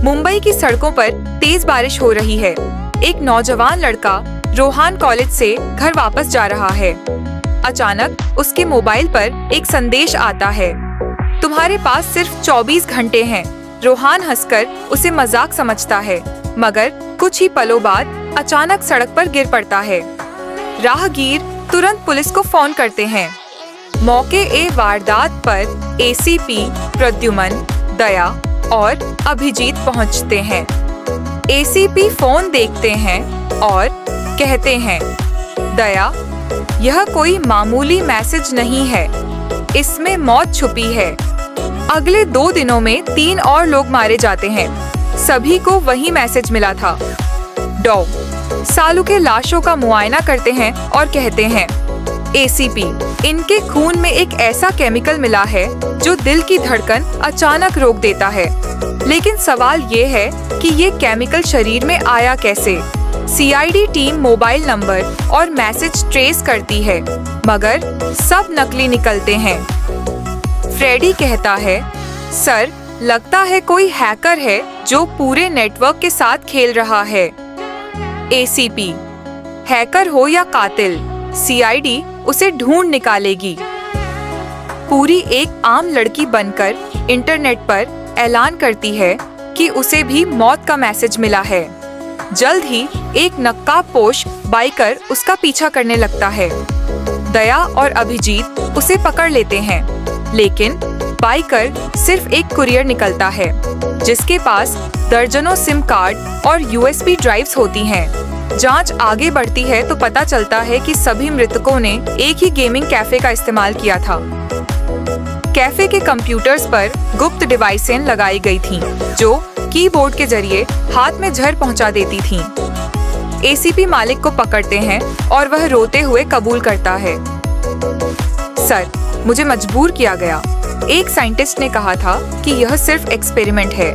मुंबई की सड़कों पर तेज बारिश हो रही है। एक नौजवान लड़का रोहान कॉलेज से घर वापस जा रहा है। अचानक उसके मोबाइल पर एक संदेश आता है, तुम्हारे पास सिर्फ 24 घंटे हैं। रोहान हंसकर उसे मजाक समझता है, मगर कुछ ही पलों बाद अचानक सड़क पर गिर पड़ता है। राहगीर तुरंत पुलिस को फोन करते हैं। मौके ए वारदात पर एसीपी प्रद्युमन, दया और अभिजीत पहुंचते हैं। एसीपी फोन देखते हैं और कहते हैं, दया, यह कोई मामूली मैसेज नहीं है, इसमें मौत छुपी है। अगले 2 दिनों में 3 और लोग मारे जाते हैं। सभी को वही मैसेज मिला था। डॉ सालू के लाशों का मुआयना करते हैं और कहते हैं, एसीपी, इनके खून में एक ऐसा केमिकल मिला है जो दिल की धड़कन अचानक रोक देता है। लेकिन सवाल ये है कि ये केमिकल शरीर में आया कैसे? सीआईडी टीम मोबाइल नंबर और मैसेज ट्रेस करती है, मगर सब नकली निकलते हैं। फ्रेडी कहता है, सर, लगता है कोई हैकर है जो पूरे नेटवर्क के साथ खेल रहा है। एसीपी, हैकर हो या कातिल, सीआईडी उसे ढूंढ निकालेगी। पूरी एक आम लड़की बनकर इंटरनेट पर ऐलान करती है कि उसे भी मौत का मैसेज मिला है। जल्द ही एक नक्काबपोश बाइकर उसका पीछा करने लगता है। दया और अभिजीत उसे पकड़ लेते हैं, लेकिन बाइकर सिर्फ एक कुरियर निकलता है जिसके पास दर्जनों सिम कार्ड और यूएसबी ड्राइव्स होती हैं। जांच आगे बढ़ती है तो पता चलता है कि सभी मृतकों ने एक ही गेमिंग कैफे का इस्तेमाल किया था। कैफे के कंप्यूटर्स पर गुप्त डिवाइसें लगाई गई थीं, जो कीबोर्ड के जरिए हाथ में जहर पहुंचा देती थीं। एसीपी मालिक को पकड़ते हैं और वह रोते हुए कबूल करता है, सर, मुझे मजबूर किया गया। एक साइंटिस्ट ने कहा था कि यह सिर्फ एक्सपेरिमेंट है।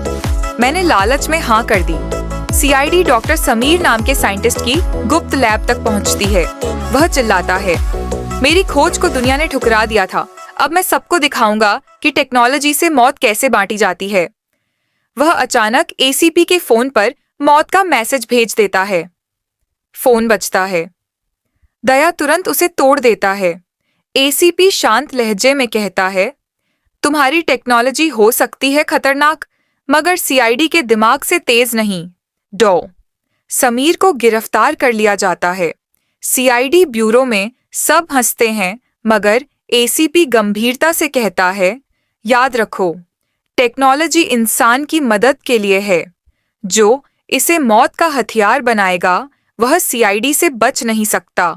मैंने लालच में हाँ कर दी। सीआईडी डॉक्टर समीर नाम के साइंटिस्ट की गुप्त लैब तक पहुंचती है। वह चिल्लाता है, मेरी खोज को दुनिया ने ठुकरा दिया था। अब मैं सबको दिखाऊंगा कि टेक्नोलॉजी से मौत कैसे बांटी जाती है। वह अचानक एसीपी के फोन पर मौत का मैसेज भेज देता है। फोन बजता है। दया तुरंत उसे तोड़ देता है। एसीपी शांत लहजे में कहता है, तुम्हारी टेक्नोलॉजी हो सकती है खतरनाक, मगर सीआईडी के दिमाग से तेज नहीं। डॉ समीर को गिरफ्तार कर लिया जाता है। सीआईडी ब्यूरो में सब हंसते हैं, मगर एसीपी गंभीरता से कहता है, याद रखो, टेक्नोलॉजी इंसान की मदद के लिए है। जो इसे मौत का हथियार बनाएगा, वह सीआईडी से बच नहीं सकता।